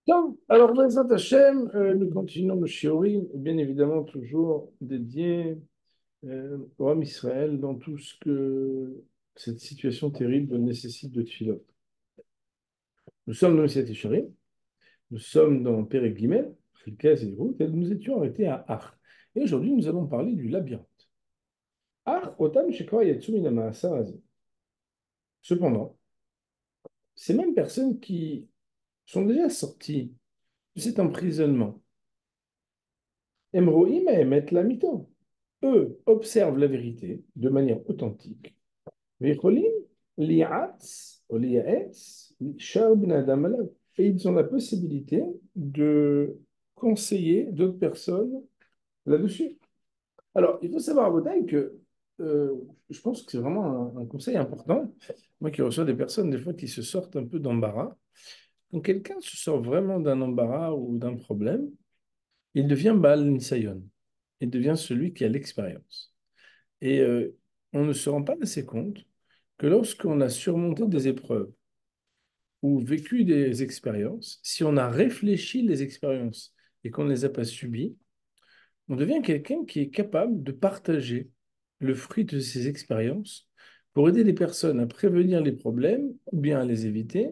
Bien. Alors, Bezrat Hashem, nous continuons le shiurim, bien évidemment toujours dédié au Ham Israël dans tout ce que cette situation terrible nécessite de tefilot. Nous sommes dans le Siyat Yesharim, nous sommes dans Perek Gimel, Chilkes et Rout, et nous étions arrêtés à Ar. Et aujourd'hui, nous allons parler du labyrinthe. Ar, Otam, Shekwa, Yatsu, Min HaMaasar Hazeh. Cependant, ces mêmes personnes qui sont déjà sorties de cet emprisonnement, Emroim et Emet Lamito. Eux observent la vérité de manière authentique. ויכולים לייעץ או לייעץ שאר בני אדם עליו. Et ils ont la possibilité de conseiller d'autres personnes là-dessus. Alors, il faut savoir, Bodaï, que je pense que c'est vraiment un conseil important. Moi qui reçois des personnes, des fois, qui se sortent un peu d'embarras. Quand quelqu'un se sort vraiment d'un embarras ou d'un problème, il devient Baal Nisayon. Il devient celui qui a l'expérience. Et on ne se rend pas assez compte que lorsqu'on a surmonté des épreuves ou vécu des expériences, si on a réfléchi les expériences et qu'on ne les a pas subies, on devient quelqu'un qui est capable de partager le fruit de ces expériences pour aider les personnes à prévenir les problèmes ou bien à les éviter,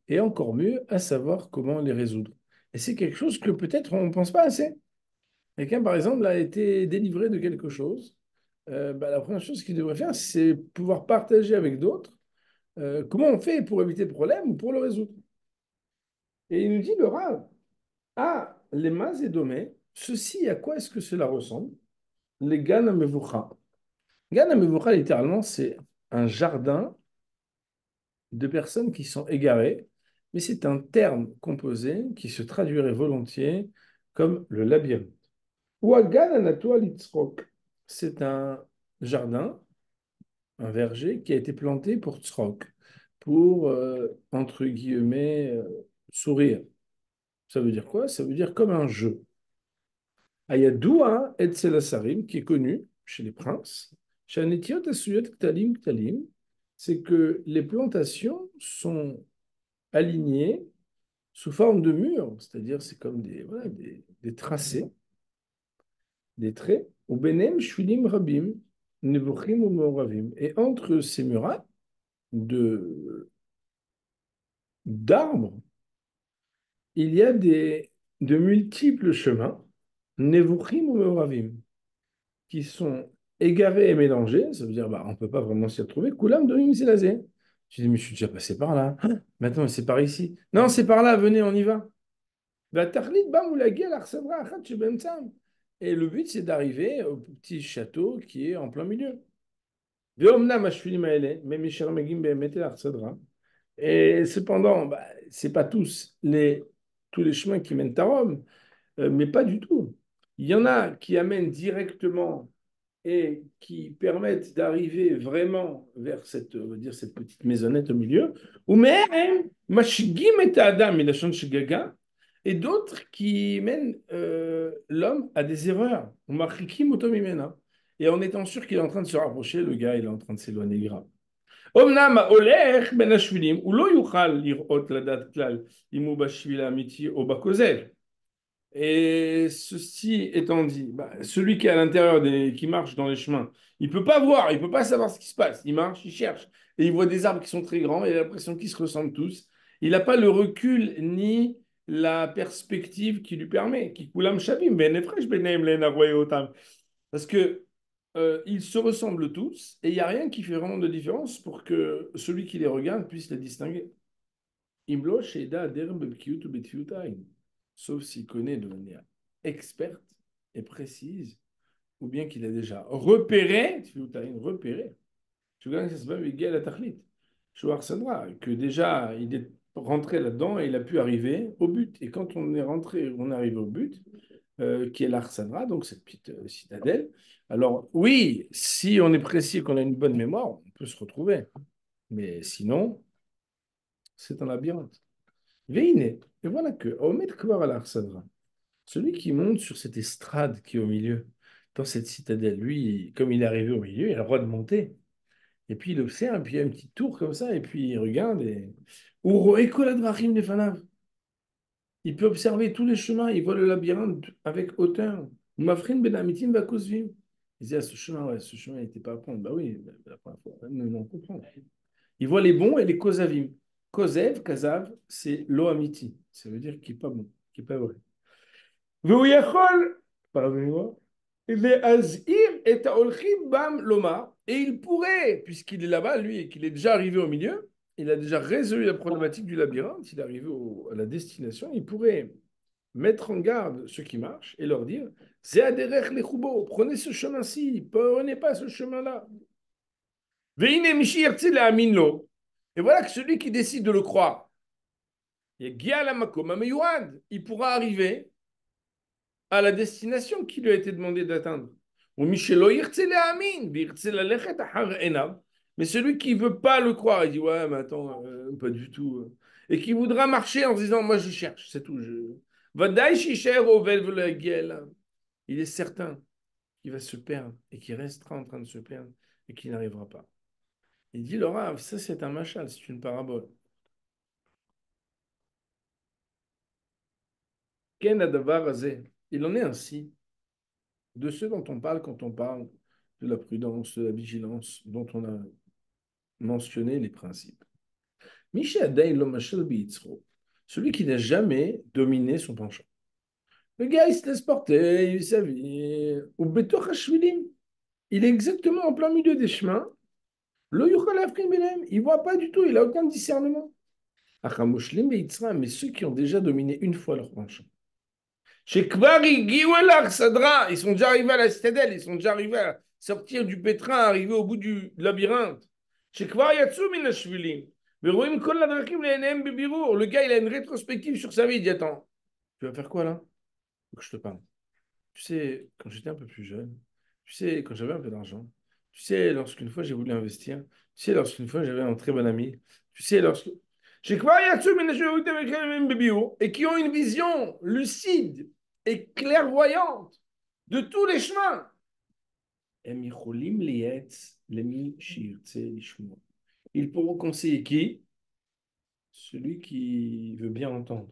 et encore mieux, à savoir comment les résoudre. Et c'est quelque chose que peut-être on ne pense pas assez. Quelqu'un, par exemple, a été délivré de quelque chose. La première chose qu'il devrait faire, c'est pouvoir partager avec d'autres comment on fait pour éviter le problème ou pour le résoudre. Et il nous dit, le Rav, ah, les mas et domés, ceci, à quoi est-ce que cela ressemble? Les Gan Mevucha. Gan Mevucha, littéralement, c'est un jardin de personnes qui sont égarées, mais c'est un terme composé qui se traduirait volontiers comme le labyrinthe. Ou à Gan Anatoa Litzrok. C'est un jardin, un verger qui a été planté pour Tzrok, pour, entre guillemets, sourire. Ça veut dire quoi? Ça veut dire comme un jeu. Ayadoua Etzel Asarim, qui est connu chez les princes, chez Anetiot Asuyot Ktalim Ktalim, c'est que les plantations sont alignées sous forme de murs, c'est-à-dire c'est comme voilà, des tracés, des traits, ou Benem Shvilim Rabim, Nevuchim ou Moravim. Et entre ces murailles de d'arbres, il y a de multiples chemins, Nevuchim ou Moravim, qui sont égarés et mélangés. Ça veut dire, bah, on ne peut pas vraiment s'y retrouver. Koulam Domim Selazé. Je dis, mais je suis déjà passé par là. Ah, maintenant, c'est par ici. Non, c'est par là, venez, on y va. Bah, Tarlit, bam, ou la gueule, Arsavra, Achat, Shebem Tzam. Et le but, c'est d'arriver au petit château qui est en plein milieu. Veomnam Ashfilim Aele, Mem Yesher Megim Behemet El Arsadra. Et cependant, bah, c'est pas tous les chemins qui mènent à Rome, mais pas du tout. Il y en a qui amènent directement et qui permettent d'arriver vraiment vers cette, on va dire, cette petite maisonnette au milieu, ou même mashigim et adam milachon shigaga, et d'autres qui mènent l'homme à des erreurs, ou machikim otomimena. Et en étant sûr qu'il est en train de se rapprocher, le gars, il est en train de s'éloigner grave. אמנם ההולך בין השבילים הוא לא יוכל לראות לדעת כלל אם הוא בשביל האמיתי או בכוזב. Et ceci étant dit, bah, celui qui est à l'intérieur, qui marche dans les chemins, il peut pas voir, il peut pas savoir ce qui se passe. Il marche, il cherche. Et il voit des arbres qui sont très grands, et il a l'impression qu'ils se ressemblent tous. Il n'a pas le recul ni la perspective qui lui permet. Qui koulam shavim, ben nefresh beneim len aroye otam. Parce que ils se ressemblent tous, et il n'y a rien qui fait vraiment de différence pour que celui qui les regarde puisse les distinguer. Imlo sheida derem bebkiut ou betfiutaim. Sauf s'il connaît de manière experte et précise, ou bien qu'il a déjà repéré, repéré, je regarde que ça s'appelle Miguel la Tachlit, Shouar Sadra, que déjà il est rentré là-dedans et il a pu arriver au but. Et quand on est rentré, on arrive au but, qui est l'Arsadra, donc cette petite citadelle. Alors oui, si on est précis et qu'on a une bonne mémoire, on peut se retrouver. Mais sinon, c'est un labyrinthe. Veine, et voilà que, Omet Kvar al Arsadra, celui qui monte sur cette estrade qui est au milieu, dans cette citadelle, lui, comme il est arrivé au milieu, il a le droit de monter. Et puis il observe, et puis il y a une petite tour comme ça, et puis il regarde et. Uro Ekola Dvarachim Lefanav. Il peut observer tous les chemins, il voit le labyrinthe avec hauteur. Mafrin ben amitim va kozvim. Il dit, ah, ce chemin, ouais, ce chemin, il n'était pas à prendre. Bah oui, la première fois, nous, on comprend. Il voit les bons et les kozavim. Kozev, kazav, c'est loamiti. Ça veut dire qu'il n'est pas bon, qu'il n'est pas vrai. Veouyachol, pardonnez-moi, les azir et taolchim bam loma. Et il pourrait, puisqu'il est là-bas, lui, et qu'il est déjà arrivé au milieu, il a déjà résolu la problématique du labyrinthe, il est arrivé à la destination, il pourrait mettre en garde ceux qui marchent et leur dire, c'est aderech les prenez ce chemin-ci, prenez pas ce chemin-là. Veine mishi yertzi le'amin lo. Et voilà que celui qui décide de le croire, il pourra arriver à la destination qui lui a été demandé d'atteindre. Mais celui qui ne veut pas le croire, il dit ouais, mais attends, pas du tout. Et qui voudra marcher en se disant moi je cherche, c'est tout. Il est certain qu'il va se perdre et qu'il restera en train de se perdre et qu'il n'arrivera pas. Il dit le Rav, ça c'est un machal, c'est une parabole. Ken adavar azeh. Il en est ainsi de ceux dont on parle quand on parle de la prudence, de la vigilance, dont on a mentionné les principes. Celui qui n'a jamais dominé son penchant. Le gars, il se laisse porter, il vit sa vie. Il est exactement en plein milieu des chemins. Il ne voit pas du tout, il n'a aucun discernement. Mais ceux qui ont déjà dominé une fois leur penchant. Chez Kvari, Giwelach, Sadra, ils sont déjà arrivés à la citadelle, ils sont déjà arrivés à sortir du pétrin, arriver au bout du labyrinthe. Chez Kvari, Yatsu, Minashvilim. Mais Roim Kol Ladrakim, les NM Bibirour. Le gars, il a une rétrospective sur sa vie. Il dit attends, tu vas faire quoi là? Faut que je te parle. Tu sais, quand j'étais un peu plus jeune, tu sais, quand j'avais un peu d'argent, tu sais, lorsqu'une fois j'ai voulu investir, tu sais, lorsqu'une fois j'avais un très bon ami, tu sais, lorsque. J'ai quoi, il y a ceux et qui ont une vision lucide et clairvoyante de tous les chemins. Ils pourront conseiller qui? Celui qui veut bien entendre.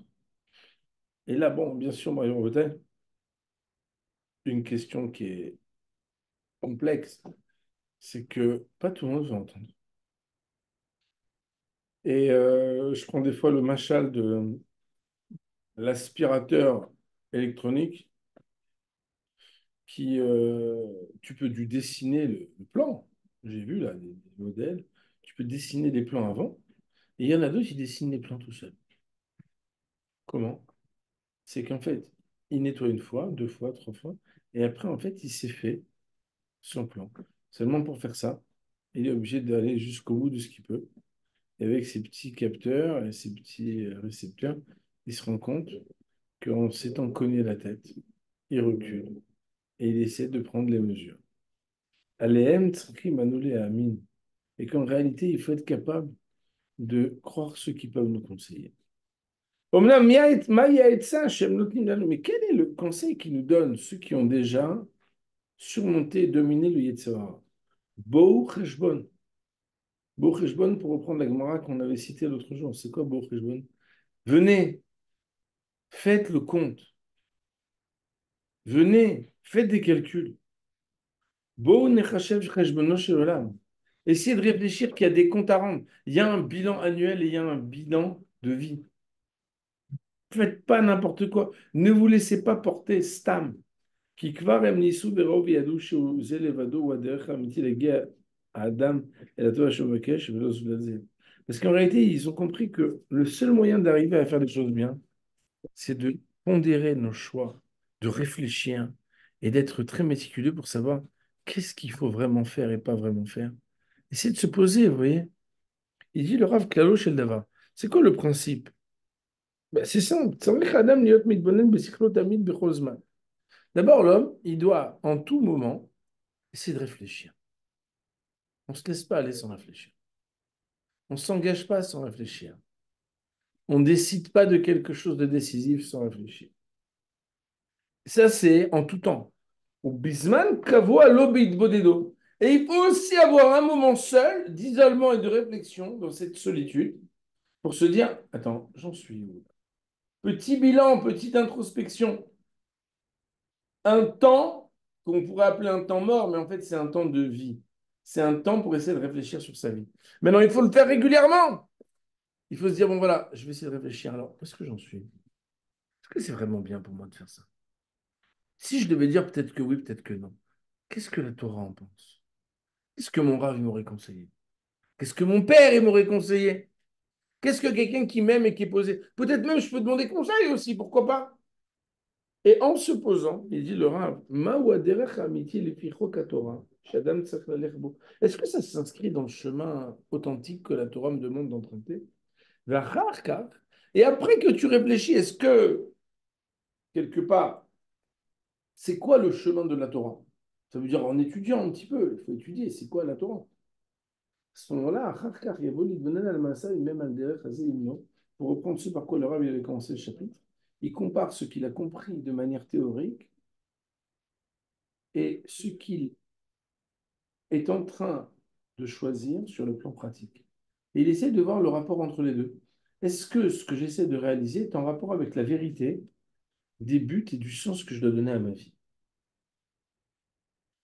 Et là, bon, bien sûr, Marion Bretel, une question qui est complexe, c'est que pas tout le monde veut entendre. Et je prends des fois le machal de l'aspirateur électronique qui, tu peux lui dessiner le plan. J'ai vu là des modèles. Tu peux dessiner les plans avant. Et il y en a d'autres qui dessinent les plans tout seuls. Comment? C'est qu'en fait, il nettoie une fois, deux fois, trois fois. Et après, en fait, il s'est fait son plan. Seulement pour faire ça, il est obligé d'aller jusqu'au bout de ce qu'il peut. Et avec ses petits capteurs et ses petits récepteurs, il se rend compte qu'en s'étant cogné la tête, il recule et il essaie de prendre les mesures. Alehem tzrikim anulé amin. Et qu'en réalité, il faut être capable de croire ceux qui peuvent nous conseiller. Omnam maya etza shem notnim lanu. Mais quel est le conseil qui nous donne ceux qui ont déjà surmonté et dominé le Yetzer Hara? Bohu cheshbon. Bohu cheshbon, pour reprendre la Gemara qu'on avait citée l'autre jour. C'est quoi Bohu cheshbon? Venez, faites le compte. Venez, faites des calculs. Bohu nechashev cheshbono shel olam. Essayez de réfléchir qu'il y a des comptes à rendre. Il y a un bilan annuel et il y a un bilan de vie. Faites pas n'importe quoi. Ne vous laissez pas porter stam. Qui kvar em nisu berov yadu shu ze levado ou aderech amiti legia à Adam et la Torah shovakesh velo zulazel. Parce qu'en réalité, ils ont compris que le seul moyen d'arriver à faire des choses bien, c'est de pondérer nos choix, de réfléchir et d'être très méticuleux pour savoir qu'est-ce qu'il faut vraiment faire et pas vraiment faire. Essayez de se poser, vous voyez. Il dit le Rav Klalo Shel Davar. C'est quoi le principe? Ben, c'est simple. Tzarich Adam liot mitbonen besichlo tamid bechol zman. D'abord, l'homme, il doit en tout moment essayer de réfléchir. On ne se laisse pas aller sans réfléchir. On ne s'engage pas sans réfléchir. On ne décide pas de quelque chose de décisif sans réfléchir. Ça, c'est en tout temps. Ou bisman kavoa lobit bodedo. Et il faut aussi avoir un moment seul d'isolement et de réflexion dans cette solitude pour se dire, attends, j'en suis où? Petit bilan, petite introspection. Un temps qu'on pourrait appeler un temps mort, mais en fait, c'est un temps de vie. C'est un temps pour essayer de réfléchir sur sa vie. Maintenant, il faut le faire régulièrement. Il faut se dire, bon voilà, je vais essayer de réfléchir. Alors, où est-ce que j'en suis? Est-ce que c'est vraiment bien pour moi de faire ça? Si je devais dire peut-être que oui, peut-être que non, qu'est-ce que la Torah en pense? Qu'est-ce que mon Rav il m'aurait conseillé? Qu'est-ce que mon père il m'aurait conseillé? Qu'est-ce que quelqu'un qui m'aime et qui est posé? Peut-être même je peux demander conseil aussi, pourquoi pas? Et en se posant, il dit le Rav, Ma wa derech amiti lefi chok haTorah, shadam tzarich lalech bo. Est-ce que ça s'inscrit dans le chemin authentique que la Torah me demande d'emprunter? V'achar kach. Et après que tu réfléchis, est-ce que, quelque part, c'est quoi le chemin de la Torah? Ça veut dire en étudiant un petit peu, il faut étudier, c'est quoi la Torah? À ce moment-là, achar kach yavo lidbanan al masa même al derech hazeh imno. Pour reprendre ce par quoi le Rav il avait commencé le chapitre, il compare ce qu'il a compris de manière théorique et ce qu'il est en train de choisir sur le plan pratique. Et il essaie de voir le rapport entre les deux. Est-ce que ce que j'essaie de réaliser est en rapport avec la vérité des buts et du sens que je dois donner à ma vie?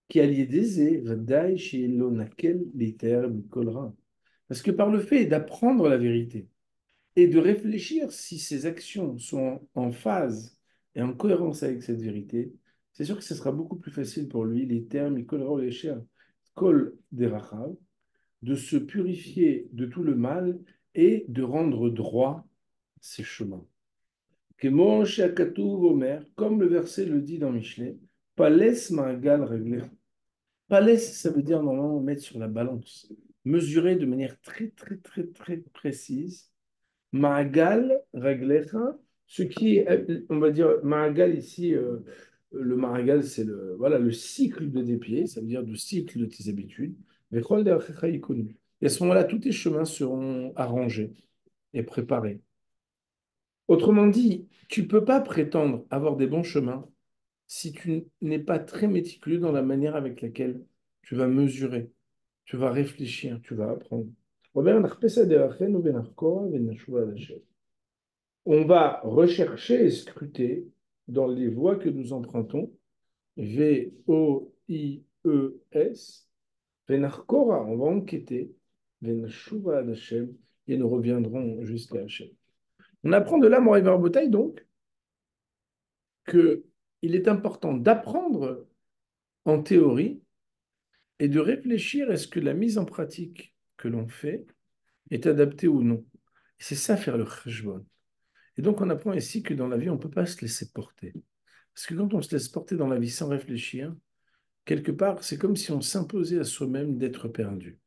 Qui allié d'aisé, vadaï chez l'onakel liter kolra. Parce que par le fait d'apprendre la vérité et de réfléchir si ces actions sont en phase et en cohérence avec cette vérité, c'est sûr que ce sera beaucoup plus facile pour lui, les termes, il collera les chers, kol derachav, de se purifier de tout le mal et de rendre droit ses chemins. Comme le verset le dit dans Michelet, Pales Ma'agal Regler. Pales, ça veut dire normalement mettre sur la balance, mesurer de manière très, très, très, très précise. Ma'agal Reglecha, ce qui est, on va dire, Ma'agal ici, le Ma'agal, c'est le, voilà, le cycle de tes pieds, ça veut dire le cycle de tes habitudes. Mais Chol De'achecha Yikonu. Et à ce moment-là, tous tes chemins seront arrangés et préparés. Autrement dit, tu ne peux pas prétendre avoir des bons chemins si tu n'es pas très méticuleux dans la manière avec laquelle tu vas mesurer, tu vas réfléchir, tu vas apprendre. On va rechercher et scruter dans les voies que nous empruntons, V-O-I-E-S, Venachkora, on va enquêter, Venashuva ad Hashem, et nous reviendrons jusqu'à Hashem. On apprend de là, Moray Barbotaï, donc, qu'il est important d'apprendre en théorie et de réfléchir est-ce que la mise en pratique que l'on fait est adaptée ou non. Et c'est ça faire le cheshbon. Et donc on apprend ici que dans la vie, on ne peut pas se laisser porter. Parce que quand on se laisse porter dans la vie sans réfléchir, quelque part, c'est comme si on s'imposait à soi-même d'être perdu.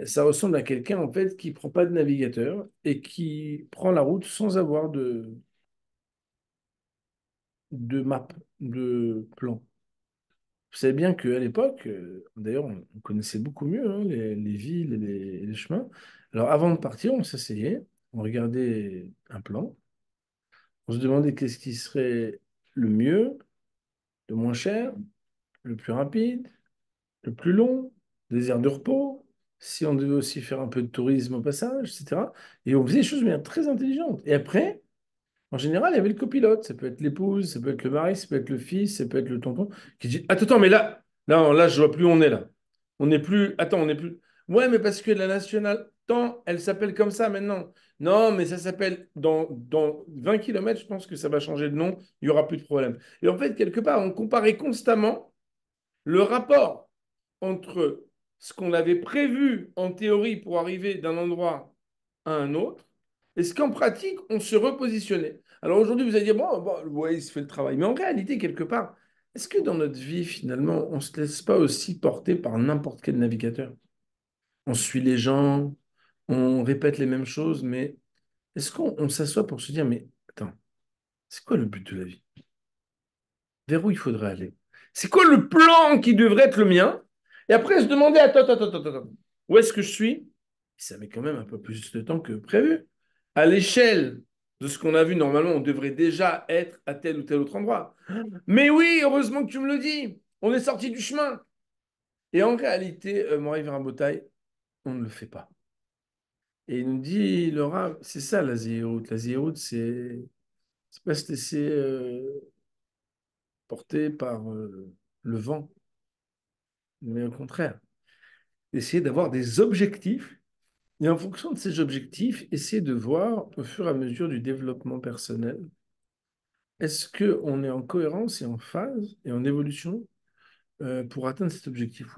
Ça ressemble à quelqu'un en fait qui ne prend pas de navigateur et qui prend la route sans avoir de map, de plan. Vous savez bien qu'à l'époque, d'ailleurs, on connaissait beaucoup mieux hein, les villes et les chemins. Alors, avant de partir, on s'asseyait, on regardait un plan, on se demandait qu'est-ce qui serait le mieux, le moins cher, le plus rapide, le plus long, des aires de repos, si on devait aussi faire un peu de tourisme au passage, etc. Et on faisait des choses de manière très intelligente. Et après, en général, il y avait le copilote. Ça peut être l'épouse, ça peut être le mari, ça peut être le fils, ça peut être le tonton qui dit attends, attends, mais là, je vois plus où on est là. On n'est plus. Attends, on n'est plus. Ouais, mais parce que la nationale, tant, elle s'appelle comme ça maintenant. Non, mais ça s'appelle dans 20 kilomètres, je pense que ça va changer de nom, il n'y aura plus de problème. Et en fait, quelque part, on comparait constamment le rapport entre ce qu'on avait prévu en théorie pour arriver d'un endroit à un autre, et ce qu'en pratique, on se repositionnait. Alors aujourd'hui, vous allez dire, bon, ouais, il se fait le travail. Mais en réalité, quelque part, est-ce que dans notre vie, finalement, on ne se laisse pas aussi porter par n'importe quel navigateur? On suit les gens, on répète les mêmes choses, mais est-ce qu'on s'assoit pour se dire, mais attends, c'est quoi le but de la vie? Vers où il faudrait aller? C'est quoi le plan qui devrait être le mien? Et après, se demander, attends, attends, attends, attends, attends, où est-ce que je suis? Ça met quand même un peu plus de temps que prévu. À l'échelle de ce qu'on a vu, normalement, on devrait déjà être à tel ou tel autre endroit. Mais oui, heureusement que tu me le dis. On est sorti du chemin. Et en réalité, Moraï Verabotaï, on ne le fait pas. Et il nous dit, Laura, c'est ça la zéroute. La zéroute, c'est pas se laisser porter par le vent, mais au contraire, essayer d'avoir des objectifs. Et en fonction de ces objectifs, essayer de voir au fur et à mesure du développement personnel, est-ce qu'on est en cohérence et en phase et en évolution pour atteindre cet objectif?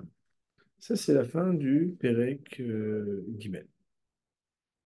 Ça, c'est la fin du Pérec Guimel.